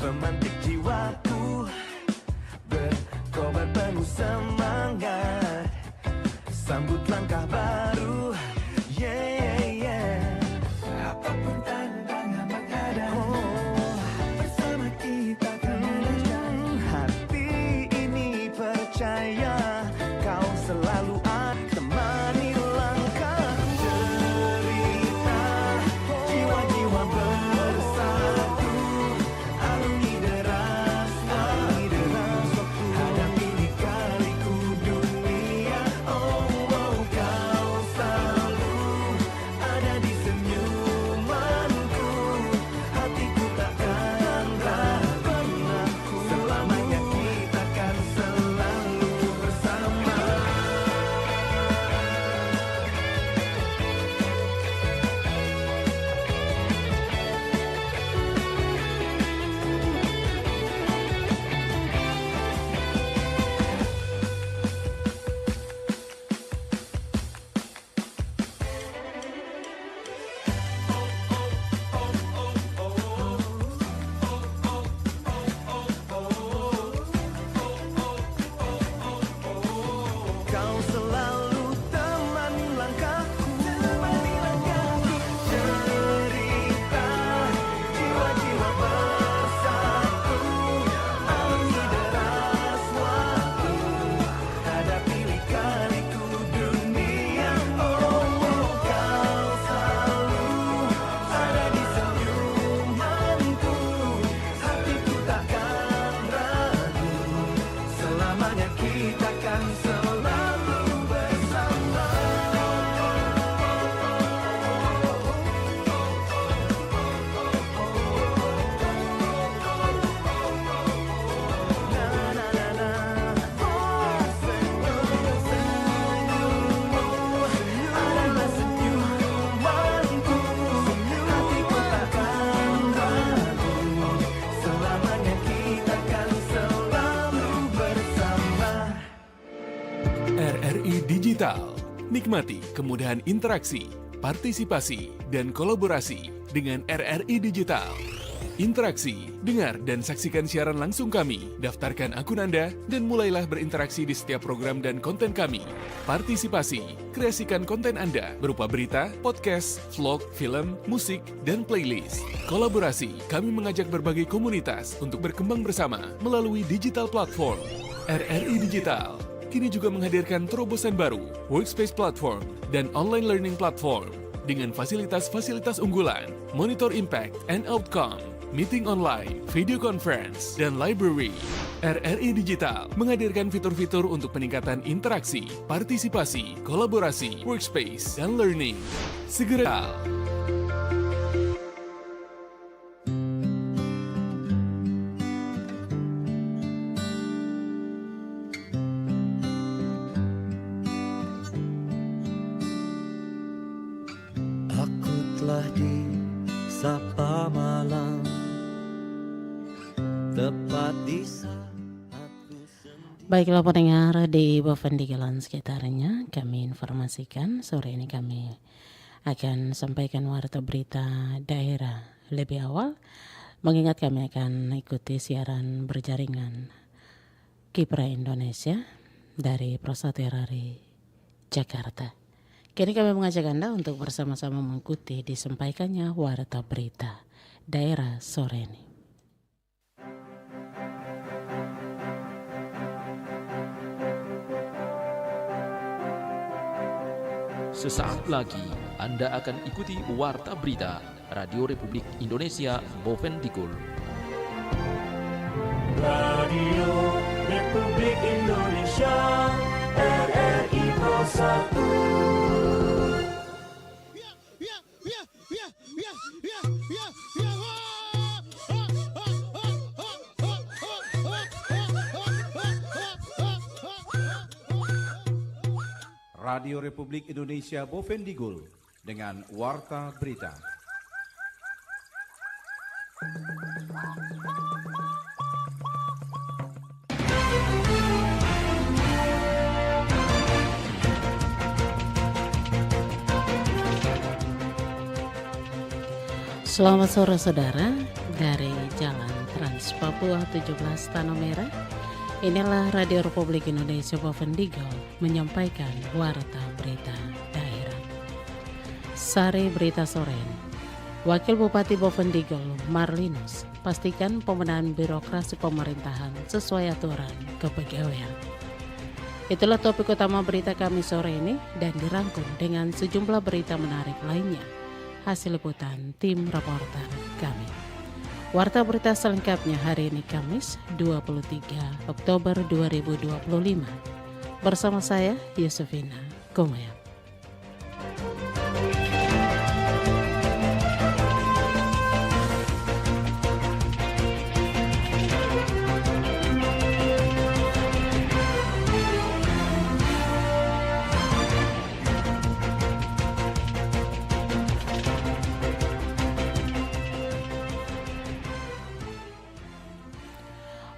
pemantik jiwaku, berkobar penuh semangat, sambut langkah baru, yeah, yeah. Apapun tantangan menghadap, bersama kita akan menerjang. Hati ini percaya, kau selalu temani langkahku. Cerita jiwa-jiwa bersatu, alungi deras waktu, hadapi lika-liku dunia. Oh, oh, kau selalu ada di senyumanku, hatiku takkan ragu, selamanya kita kan selalu bersama. Kau selalu temani langkahku, cerita jiwa-jiwa bersatu, alungi deras waktu, hadapi lika-liku dunia. Oh, oh, kau selalu ada di senyumanku, hatiku takkan ragu, selamanya kita kan selalu bersama. Na na na na, oh senyum-senyummu adalah senyumanku, hatiku takkan ragu, selamanya kita kan selalu bersama. RRI Digital. Nikmati kemudahan interaksi, partisipasi, dan kolaborasi dengan RRI Digital. Interaksi, dengar dan saksikan siaran langsung kami, daftarkan akun Anda, dan mulailah berinteraksi di setiap program dan konten kami. Partisipasi, kreasikan konten Anda berupa berita, podcast, vlog, film, musik, dan playlist. Kolaborasi, kami mengajak berbagai komunitas untuk berkembang bersama melalui digital platform. RRI Digital kini juga menghadirkan terobosan baru, workspace platform, dan online learning platform dengan fasilitas-fasilitas unggulan, monitor impact and outcome, meeting online, video conference, dan library. RRI Digital menghadirkan fitur-fitur untuk peningkatan interaksi, partisipasi, kolaborasi, workspace, dan learning. Segera Aku telah disapa malam, tepat di saat ku sendiri. Baiklah pendengar di Bovendigalen sekitarnya, kami informasikan sore ini kami akan sampaikan warta berita daerah lebih awal, mengingat kami akan ikuti siaran berjaringan Kipra Indonesia dari Prosaterari Jakarta. Kini kami mengajak Anda untuk bersama-sama mengikuti disampaikannya warta berita daerah sore ini. Sesaat lagi Anda akan ikuti Warta Berita Radio Republik Indonesia Bovendigul. Radio Republik Indonesia, RRI Pro 1. Radio Republik Indonesia Bovendigul dengan Warta Berita. Selamat sore saudara, dari Jalan Trans Papua 17 Tanah Merah. Inilah Radio Republik Indonesia Bovendigul menyampaikan Warta Berita Daerah. Sari Berita Sore ini. Wakil Bupati Bovendigul Marlinus pastikan pembenahan birokrasi pemerintahan sesuai aturan kepegawaian. Itulah topik utama berita kami sore ini dan dirangkum dengan sejumlah berita menarik lainnya. Hasil liputan tim reporter kami. Warta berita selengkapnya hari ini Kamis 23 Oktober 2025. Bersama saya Yusufina Komaya.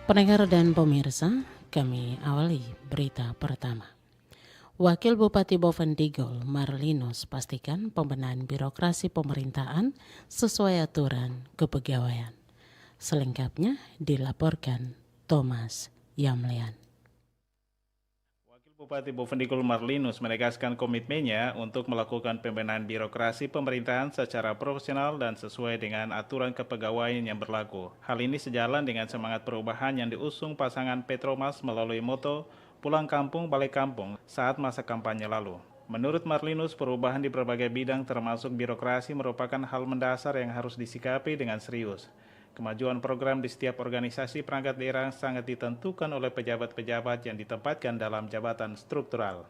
Pendengar dan pemirsa, kami awali berita pertama. Wakil Bupati Bovendigul Marlinus pastikan pembenahan birokrasi pemerintahan sesuai aturan kepegawaian. Selengkapnya dilaporkan Thomas Yamlian. Bupati Bovendigul Marlinus menegaskan komitmennya untuk melakukan pembenahan birokrasi pemerintahan secara profesional dan sesuai dengan aturan kepegawaian yang berlaku. Hal ini sejalan dengan semangat perubahan yang diusung pasangan Petromas melalui moto Pulang Kampung Balik Kampung saat masa kampanye lalu. Menurut Marlinus, perubahan di berbagai bidang termasuk birokrasi merupakan hal mendasar yang harus disikapi dengan serius. Kemajuan program di setiap organisasi perangkat daerah sangat ditentukan oleh pejabat-pejabat yang ditempatkan dalam jabatan struktural.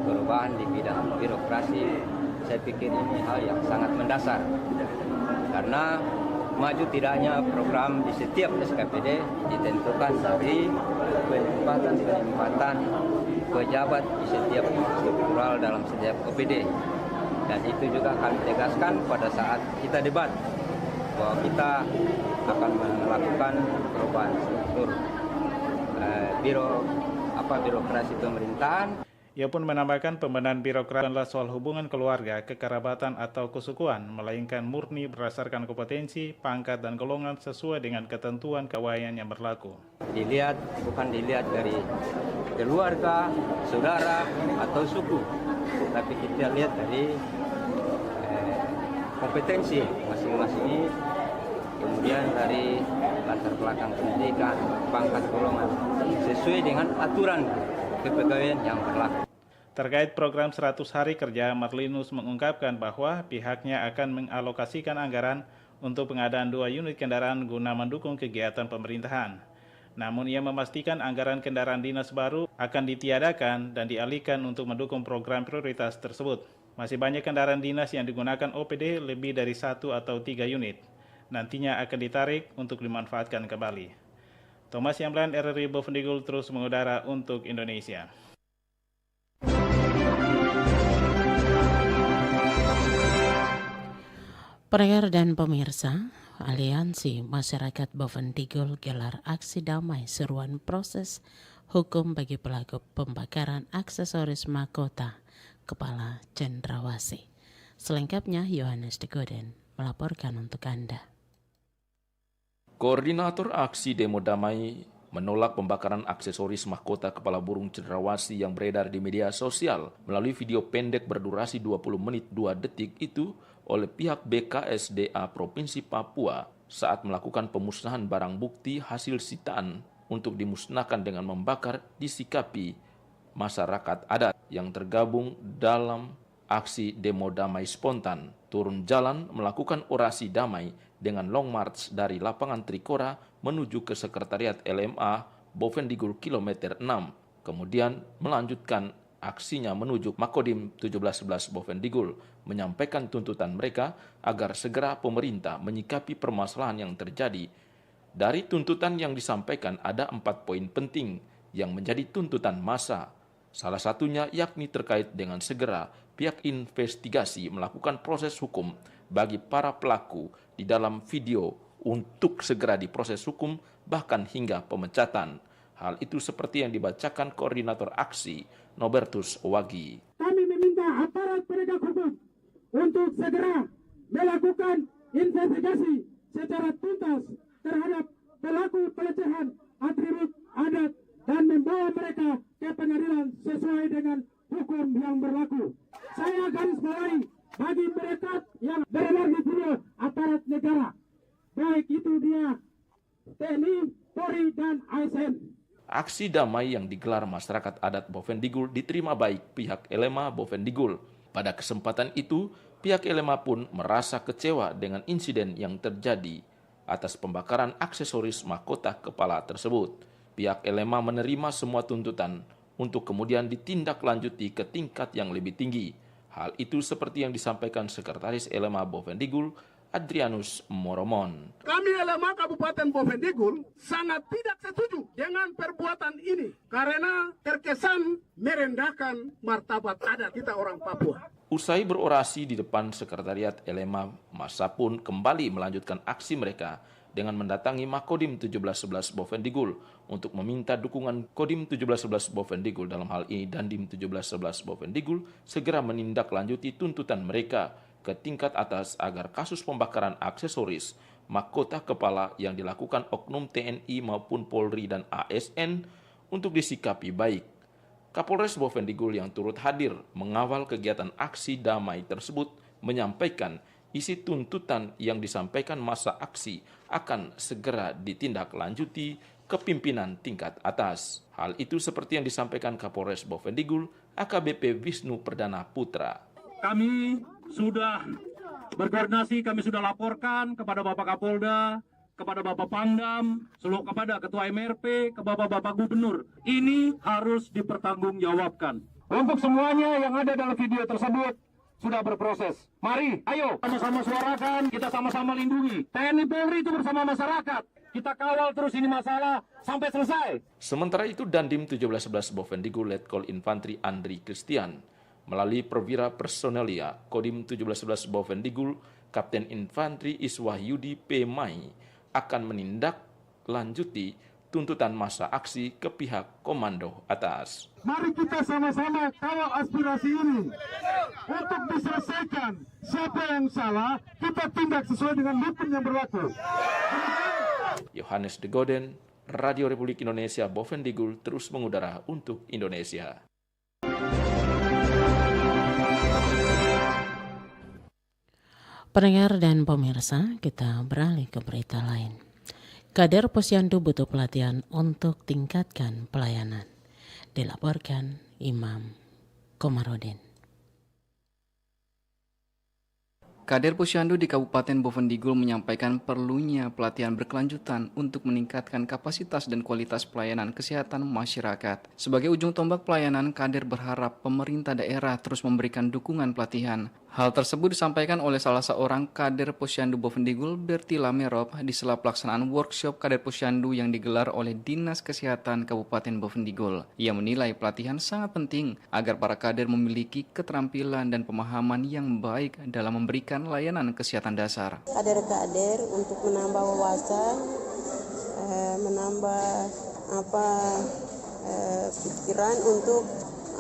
Perubahan di bidang birokrasi, saya pikir ini hal yang sangat mendasar. Karena maju tidaknya program di setiap SKPD ditentukan dari penempatan pejabat di setiap struktural dalam setiap OPD. Dan itu juga kami tegaskan pada saat kita debat bahwa kita akan melakukan perubahan struktur birokrasi pemerintahan. Ia pun menambahkan pembenahan birokrasi adalah soal hubungan keluarga, kekerabatan atau kesukuan, melainkan murni berdasarkan kompetensi, pangkat dan golongan sesuai dengan ketentuan kepegawaian yang berlaku. Bukan dilihat dari keluarga, saudara atau suku, tapi kita lihat dari kompetensi masing-masing, kemudian dari latar belakang pendidikan, pangkat golongan, sesuai dengan aturan kepegawaian yang berlaku. Terkait program 100 hari kerja, Marlinus mengungkapkan bahwa pihaknya akan mengalokasikan anggaran untuk pengadaan 2 unit kendaraan guna mendukung kegiatan pemerintahan. Namun ia memastikan anggaran kendaraan dinas baru akan ditiadakan dan dialihkan untuk mendukung program prioritas tersebut. Masih banyak kendaraan dinas yang digunakan OPD lebih dari 1 atau 3 unit. Nantinya akan ditarik untuk dimanfaatkan kembali. Thomas Yamlian, RRI Bovendigul terus mengudara untuk Indonesia. Pendengar dan pemirsa, Aliansi Masyarakat Bovendigul gelar aksi damai seruan proses hukum bagi pelaku pembakaran aksesoris mahkota Kepala Cendrawasih. Selengkapnya Yohanes Degoden melaporkan untuk Anda. Koordinator aksi demo damai menolak pembakaran aksesoris mahkota kepala burung cendrawasih yang beredar di media sosial melalui video pendek berdurasi 20 menit 2 detik itu oleh pihak BKSDA Provinsi Papua saat melakukan pemusnahan barang bukti hasil sitaan untuk dimusnahkan dengan membakar disikapi masyarakat adat yang tergabung dalam aksi demo damai spontan turun jalan melakukan orasi damai dengan long march dari lapangan Trikora menuju ke sekretariat LMA Bovendigul kilometer 6, kemudian melanjutkan aksinya menuju Makodim 1711 Bovendigul, menyampaikan tuntutan mereka agar segera pemerintah menyikapi permasalahan yang terjadi. Dari tuntutan yang disampaikan ada 4 poin penting yang menjadi tuntutan massa. Salah satunya yakni terkait dengan segera pihak investigasi melakukan proses hukum bagi para pelaku di dalam video untuk segera diproses hukum bahkan hingga pemecatan. Hal itu seperti yang dibacakan koordinator aksi Nobertus Wagi. Kami meminta aparat penegak hukum untuk segera melakukan investigasi secara tuntas terhadap pelaku pelecehan atribut adat dan membawa mereka ke pengadilan sesuai dengan hukum yang berlaku. Saya garis bawahi bagi mereka yang beredar di video aparat negara, baik itu dia TNI, Polri, dan ASN. Aksi damai yang digelar masyarakat adat Bovendigul diterima baik pihak Elema Bovendigul. Pada kesempatan itu, pihak Elema pun merasa kecewa dengan insiden yang terjadi atas pembakaran aksesoris mahkota kepala tersebut. Pihak Elema menerima semua tuntutan untuk kemudian ditindaklanjuti ke tingkat yang lebih tinggi. Hal itu seperti yang disampaikan Sekretaris Elema Bovendigul, Adrianus Moromon. Kami Elema Kabupaten Bovendigul sangat tidak setuju dengan perbuatan ini karena terkesan merendahkan martabat adat kita orang Papua. Usai berorasi di depan Sekretariat Elema, massa pun kembali melanjutkan aksi mereka dengan mendatangi Makodim 1711 Bovendigul untuk meminta dukungan Kodim 1711 Bovendigul, dalam hal ini Dandim 1711 Bovendigul, segera menindaklanjuti tuntutan mereka ke tingkat atas agar kasus pembakaran aksesoris mahkota kepala yang dilakukan oknum TNI maupun Polri dan ASN untuk disikapi baik. Kapolres Bovendigul yang turut hadir mengawal kegiatan aksi damai tersebut menyampaikan isi tuntutan yang disampaikan massa aksi akan segera ditindaklanjuti ke pimpinan tingkat atas. Hal itu seperti yang disampaikan Kapolres Bovendigul AKBP Wisnu Perdana Putra. Kami sudah berkoordinasi, kami sudah laporkan kepada Bapak Kapolda, kepada Bapak Pangdam, seluruh kepada Ketua MRP, ke Bapak Gubernur. Ini harus dipertanggungjawabkan. Untuk semuanya yang ada dalam video tersebut sudah berproses. Mari, ayo sama-sama suarakan, kita sama-sama lindungi. TNI Polri itu bersama masyarakat. Kita kawal terus ini masalah sampai selesai. Sementara itu Dandim 1711 Bovendigul Letkol Infantri Andri Christian melalui perwira personelia Kodim 1711 Bovendigul Kapten Infantri Iswahyudi P. Mai akan menindaklanjuti tuntutan massa aksi ke pihak komando atas. Mari kita sama-sama kawal aspirasi ini untuk diselesaikan. Siapa yang salah, kita tindak sesuai dengan hukum yang berlaku. Yohanes de Goden, Radio Republik Indonesia Bovendigul terus mengudara untuk Indonesia. Pendengar dan pemirsa, kita beralih ke berita lain. Kader Posyandu butuh pelatihan untuk tingkatkan pelayanan. Dilaporkan Imam Komarudin. Kader Posyandu di Kabupaten Bovendigul menyampaikan perlunya pelatihan berkelanjutan untuk meningkatkan kapasitas dan kualitas pelayanan kesehatan masyarakat. Sebagai ujung tombak pelayanan, kader berharap pemerintah daerah terus memberikan dukungan pelatihan. Hal tersebut disampaikan oleh salah seorang kader Posyandu Bovendigul, Berti Lamerop, di sela pelaksanaan workshop kader Posyandu yang digelar oleh Dinas Kesehatan Kabupaten Bovendigul. Ia menilai pelatihan sangat penting agar para kader memiliki keterampilan dan pemahaman yang baik dalam memberikan layanan kesehatan dasar. Kader-kader untuk menambah wawasan, menambah pikiran untuk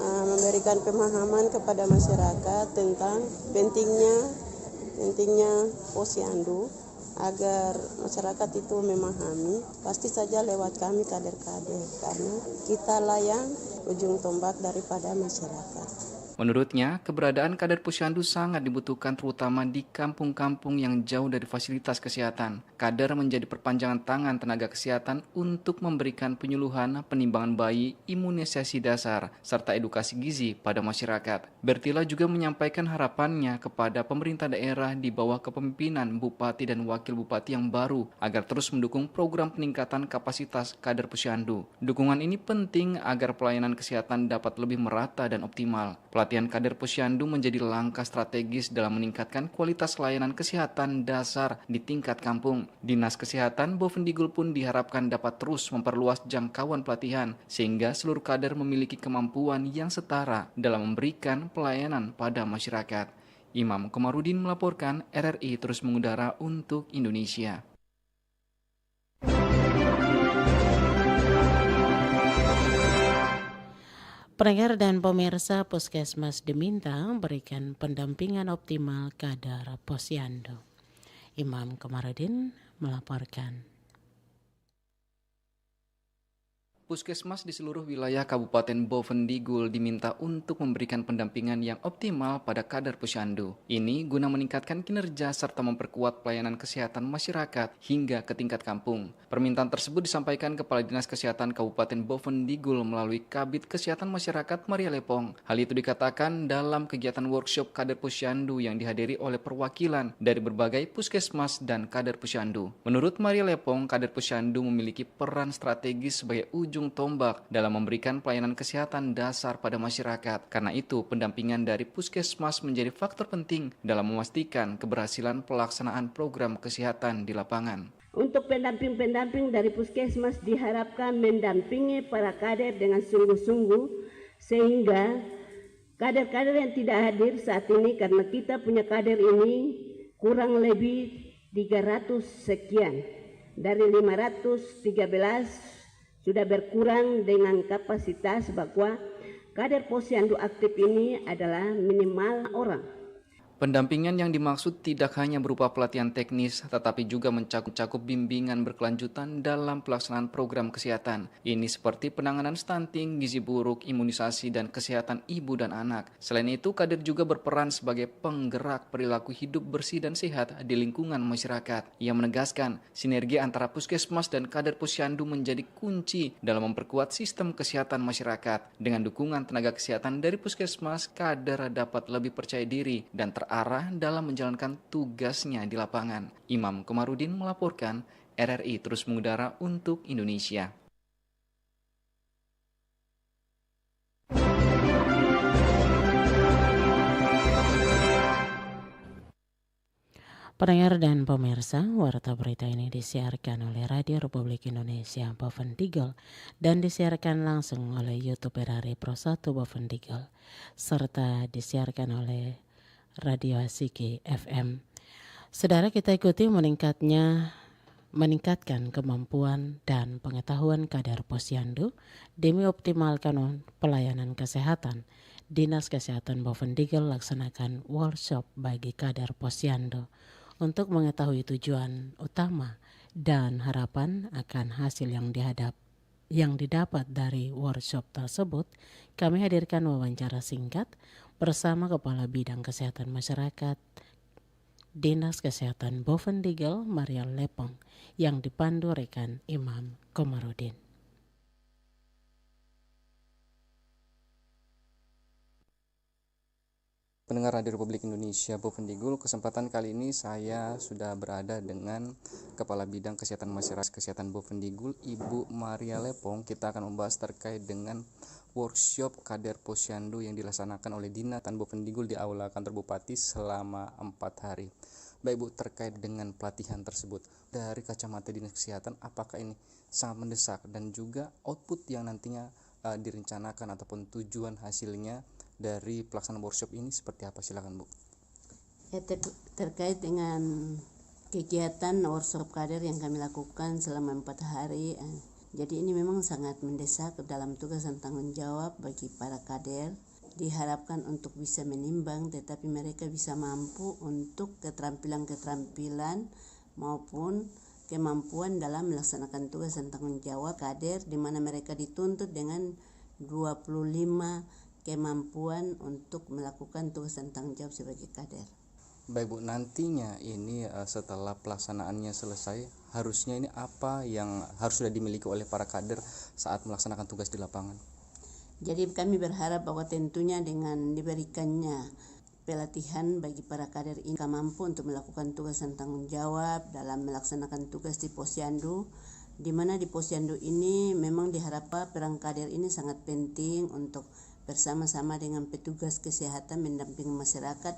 memberikan pemahaman kepada masyarakat tentang pentingnya posyandu agar masyarakat itu memahami, pasti saja lewat kami kader-kader, karena kitalah yang ujung tombak daripada masyarakat. Menurutnya, keberadaan kader posyandu sangat dibutuhkan terutama di kampung-kampung yang jauh dari fasilitas kesehatan. Kader menjadi perpanjangan tangan tenaga kesehatan untuk memberikan penyuluhan, penimbangan bayi, imunisasi dasar, serta edukasi gizi pada masyarakat. Bertila juga menyampaikan harapannya kepada pemerintah daerah di bawah kepemimpinan Bupati dan Wakil Bupati yang baru agar terus mendukung program peningkatan kapasitas kader posyandu. Dukungan ini penting agar pelayanan kesehatan dapat lebih merata dan optimal. Pelatihan kader posyandu menjadi langkah strategis dalam meningkatkan kualitas layanan kesehatan dasar di tingkat kampung. Dinas Kesehatan Bovendigul pun diharapkan dapat terus memperluas jangkauan pelatihan sehingga seluruh kader memiliki kemampuan yang setara dalam memberikan pelayanan pada masyarakat. Imam Komarudin melaporkan, RRI terus mengudara untuk Indonesia. Pendengar dan pemirsa, Puskesmas diminta memberikan pendampingan optimal kader posyandu. Imam Komarudin melaporkan. Puskesmas di seluruh wilayah Kabupaten Bovendigul diminta untuk memberikan pendampingan yang optimal pada kader Posyandu. Ini guna meningkatkan kinerja serta memperkuat pelayanan kesehatan masyarakat hingga ke tingkat kampung. Permintaan tersebut disampaikan Kepala Dinas Kesehatan Kabupaten Bovendigul melalui Kabid Kesehatan Masyarakat Maria Lepong. Hal itu dikatakan dalam kegiatan workshop kader Posyandu yang dihadiri oleh perwakilan dari berbagai puskesmas dan kader Posyandu. Menurut Maria Lepong, kader Posyandu memiliki peran strategis sebagai ujung tombak dalam memberikan pelayanan kesehatan dasar pada masyarakat. Karena itu, pendampingan dari puskesmas menjadi faktor penting dalam memastikan keberhasilan pelaksanaan program kesehatan di lapangan. Untuk pendamping-pendamping dari puskesmas diharapkan mendampingi para kader dengan sungguh-sungguh sehingga kader-kader yang tidak hadir saat ini, karena kita punya kader ini kurang lebih 300 sekian dari 513 sudah berkurang dengan kapasitas bahwa kader Posyandu aktif ini adalah minimal orang. Pendampingan yang dimaksud tidak hanya berupa pelatihan teknis, tetapi juga mencakup bimbingan berkelanjutan dalam pelaksanaan program kesehatan. Ini seperti penanganan stunting, gizi buruk, imunisasi, dan kesehatan ibu dan anak. Selain itu, kader juga berperan sebagai penggerak perilaku hidup bersih dan sehat di lingkungan masyarakat. Ia menegaskan, sinergi antara puskesmas dan kader Posyandu menjadi kunci dalam memperkuat sistem kesehatan masyarakat. Dengan dukungan tenaga kesehatan dari puskesmas, kader dapat lebih percaya diri dan terarah dalam menjalankan tugasnya di lapangan. Imam Komarudin melaporkan, RRI terus mengudara untuk Indonesia. Pendengar dan pemirsa, warta berita ini disiarkan oleh Radio Republik Indonesia Bovendigul dan disiarkan langsung oleh YouTube RRI Pro 1 Bovendigul serta disiarkan oleh Radio Asiki FM. Saudara, kita ikuti meningkatkan kemampuan dan pengetahuan kader Posyandu demi optimalkan pelayanan kesehatan. Dinas Kesehatan Bovendigul laksanakan workshop bagi kader Posyandu untuk mengetahui tujuan utama dan harapan akan hasil yang didapat dari workshop tersebut. Kami hadirkan wawancara singkat bersama Kepala Bidang Kesehatan Masyarakat Dinas Kesehatan Bovendigul Maria Lepong yang dipandu rekan Imam Komarudin. Pendengar Radio Republik Indonesia Bovendigul, kesempatan kali ini saya sudah berada dengan Kepala Bidang Kesehatan Masyarakat Kesehatan Bovendigul, Ibu Maria Lepong. Kita akan membahas terkait dengan workshop kader Posyandu yang dilaksanakan oleh Dinas Kesehatan Bovendigul di Aula Kantor Bupati selama 4 hari. Baik Bu, terkait dengan pelatihan tersebut, dari kacamata Dinas Kesehatan, apakah ini sangat mendesak dan juga output yang nantinya direncanakan ataupun tujuan hasilnya dari pelaksanaan workshop ini seperti apa? Silakan Bu. Ya, terkait dengan kegiatan workshop kader yang kami lakukan selama 4 hari, jadi ini memang sangat mendesak dalam tugas dan tanggung jawab bagi para kader. Diharapkan untuk bisa menimbang, tetapi mereka bisa mampu untuk keterampilan-keterampilan maupun kemampuan dalam melaksanakan tugas dan tanggung jawab kader, di mana mereka dituntut dengan 25 kemampuan untuk melakukan tugas dan tanggung jawab sebagai kader. Baik Bu, nantinya ini setelah pelaksanaannya selesai, harusnya ini apa yang harus sudah dimiliki oleh para kader saat melaksanakan tugas di lapangan? Jadi kami berharap bahwa tentunya dengan diberikannya pelatihan bagi para kader ini mampu untuk melakukan tugas dan tanggung jawab dalam melaksanakan tugas di Posyandu, di mana di Posyandu ini memang diharapkan peran kader ini sangat penting untuk bersama-sama dengan petugas kesehatan mendampingi masyarakat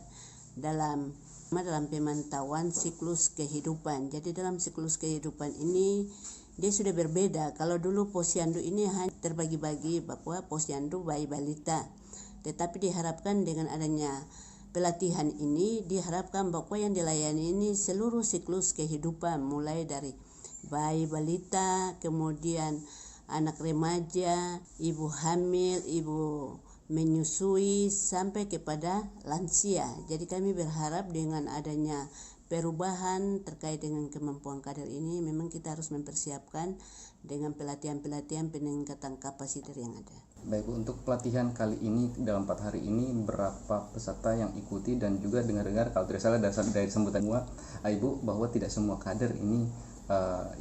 dalam pemantauan siklus kehidupan. Jadi dalam siklus kehidupan ini dia sudah berbeda. Kalau dulu Posyandu ini hanya terbagi-bagi bahwa Posyandu bayi balita, tetapi diharapkan dengan adanya pelatihan ini diharapkan bahwa yang dilayani ini seluruh siklus kehidupan, mulai dari bayi balita, kemudian anak remaja, ibu hamil, ibu menyusui, sampai kepada lansia. Jadi kami berharap dengan adanya perubahan terkait dengan kemampuan kader ini memang kita harus mempersiapkan dengan pelatihan-pelatihan peningkatan kapasitas yang ada. Baik, untuk pelatihan kali ini dalam 4 hari ini berapa peserta yang ikuti, dan juga dengar-dengar kalau tidak salah dari sambutan semua Ibu bahwa tidak semua kader ini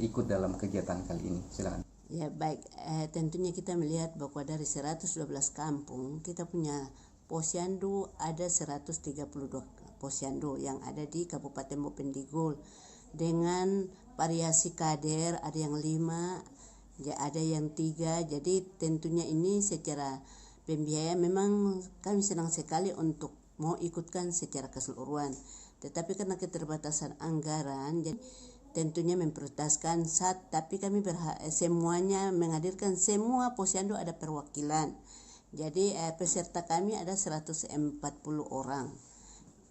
ikut dalam kegiatan kali ini. Silakan. Ya baik, tentunya kita melihat bahwa dari 112 kampung kita punya posyandu ada 132 posyandu yang ada di Kabupaten Bovendigul dengan variasi kader, ada yang 5, ada yang 3. Jadi tentunya ini secara pembiayaan memang kami senang sekali untuk mau ikutkan secara keseluruhan, tetapi karena keterbatasan anggaran jadi tentunya memprioritaskan tapi kami semuanya menghadirkan semua posyandu ada perwakilan. Jadi peserta kami ada 140 orang.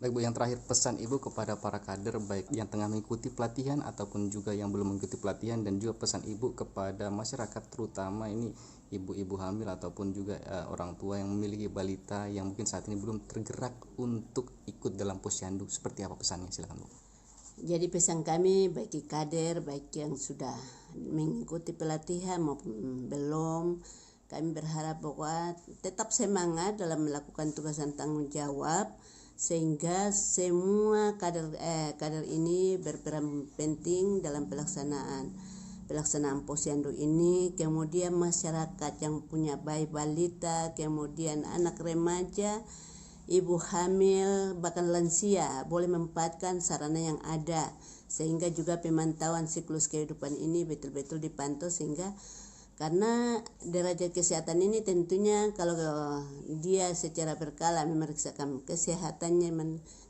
Baik Bu, yang terakhir pesan Ibu kepada para kader baik yang tengah mengikuti pelatihan ataupun juga yang belum mengikuti pelatihan, dan juga pesan Ibu kepada masyarakat terutama ini ibu-ibu hamil ataupun juga orang tua yang memiliki balita yang mungkin saat ini belum tergerak untuk ikut dalam posyandu. Seperti apa pesannya? Silakan Bu. Jadi pesan kami bagi kader baik yang sudah mengikuti pelatihan maupun belum, kami berharap bahwa tetap semangat dalam melakukan tugas dan tanggung jawab sehingga semua kader ini berperan penting dalam pelaksanaan posyandu ini. Kemudian masyarakat yang punya bayi balita, kemudian anak remaja, ibu hamil, bahkan lansia boleh memanfaatkan sarana yang ada, sehingga juga pemantauan siklus kehidupan ini betul-betul dipantau, sehingga karena derajat kesehatan ini tentunya kalau dia secara berkala memeriksakan kesehatannya,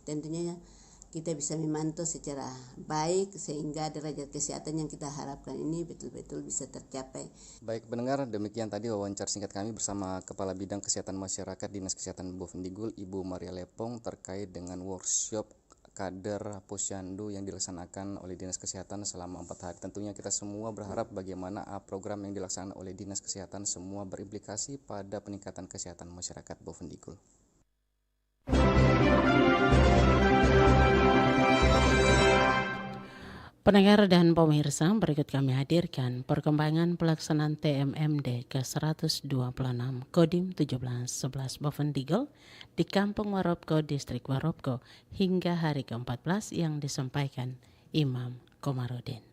tentunya kita bisa memantau secara baik sehingga derajat kesehatan yang kita harapkan ini betul-betul bisa tercapai. Baik pendengar, demikian tadi wawancara singkat kami bersama Kepala Bidang Kesehatan Masyarakat Dinas Kesehatan Bovendigul, Ibu Maria Lepong, terkait dengan workshop kader posyandu yang dilaksanakan oleh Dinas Kesehatan selama 4 hari. Tentunya kita semua berharap bagaimana program yang dilaksanakan oleh Dinas Kesehatan semua berimplikasi pada peningkatan kesehatan masyarakat Bovendigul. Pendengar dan pemirsa, berikut kami hadirkan perkembangan pelaksanaan TMMD ke-126 Kodim 1711 Bovendigul di Kampung Warobko, Distrik Warobko hingga hari ke-14 yang disampaikan Imam Komarudin.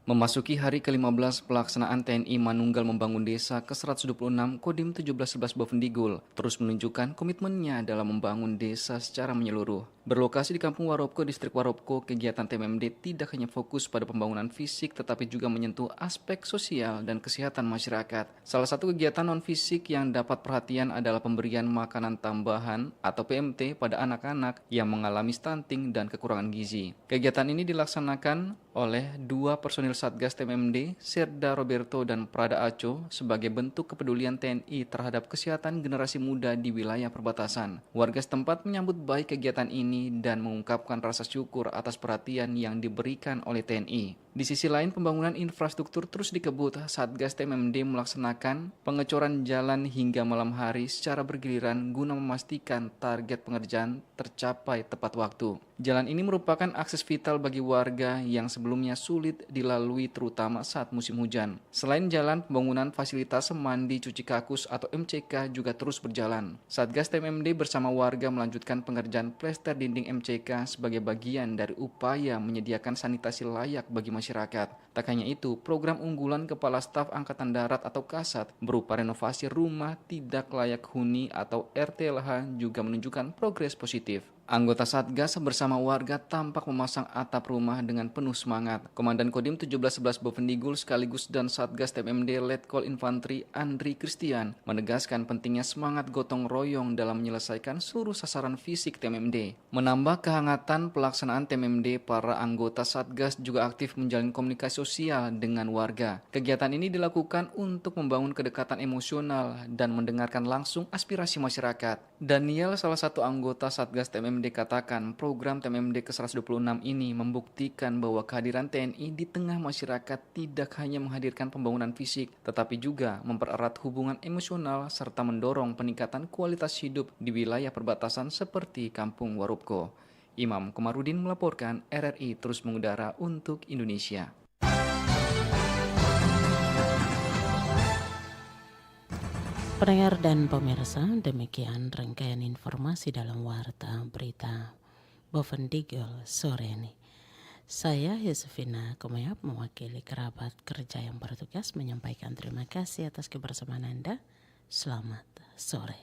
Memasuki hari ke-15 pelaksanaan TNI Manunggal Membangun Desa ke-126 Kodim 1711 Bovendigul terus menunjukkan komitmennya dalam membangun desa secara menyeluruh. Berlokasi di Kampung Warobko, Distrik Warobko, kegiatan TMMD tidak hanya fokus pada pembangunan fisik tetapi juga menyentuh aspek sosial dan kesehatan masyarakat. Salah satu kegiatan non-fisik yang dapat perhatian adalah pemberian makanan tambahan atau PMT pada anak-anak yang mengalami stunting dan kekurangan gizi. Kegiatan ini dilaksanakan oleh 2 personil Satgas TMMD, Serda Roberto dan Prada Aco, sebagai bentuk kepedulian TNI terhadap kesehatan generasi muda di wilayah perbatasan. Warga setempat menyambut baik kegiatan ini dan mengungkapkan rasa syukur atas perhatian yang diberikan oleh TNI. Di sisi lain, pembangunan infrastruktur terus dikebut. Satgas TMMD melaksanakan pengecoran jalan hingga malam hari secara bergiliran guna memastikan target pengerjaan tercapai tepat waktu. Jalan ini merupakan akses vital bagi warga yang sebelumnya sulit dilalui terutama saat musim hujan. Selain jalan, pembangunan fasilitas mandi cuci kakus atau MCK juga terus berjalan. Satgas TMMD bersama warga melanjutkan pengerjaan plester dinding MCK sebagai bagian dari upaya menyediakan sanitasi layak bagi masyarakat. Tak hanya itu, program unggulan Kepala Staf Angkatan Darat atau Kasat berupa renovasi rumah tidak layak huni atau RTLH juga menunjukkan progres positif. Anggota Satgas bersama warga tampak memasang atap rumah dengan penuh semangat. Komandan Kodim 1711 Bovendigul sekaligus dan Satgas TMMD Letkol Infantri Andri Christian menegaskan pentingnya semangat gotong royong dalam menyelesaikan seluruh sasaran fisik TMMD. Menambah kehangatan pelaksanaan TMMD, para anggota Satgas juga aktif menjalin komunikasi sosial dengan warga. Kegiatan ini dilakukan untuk membangun kedekatan emosional dan mendengarkan langsung aspirasi masyarakat. Daniel, salah satu anggota Satgas TMMD TMMD katakan, program TMMD ke-126 ini membuktikan bahwa kehadiran TNI di tengah masyarakat tidak hanya menghadirkan pembangunan fisik, tetapi juga mempererat hubungan emosional serta mendorong peningkatan kualitas hidup di wilayah perbatasan seperti Kampung Warupko. Imam Komarudin melaporkan, RRI terus mengudara untuk Indonesia. Pendengar dan pemirsa, demikian rangkaian informasi dalam Warta Berita Bovendigul sore ini. Saya Yusufina Komayap mewakili kerabat kerja yang bertugas menyampaikan terima kasih atas kebersamaan Anda. Selamat sore.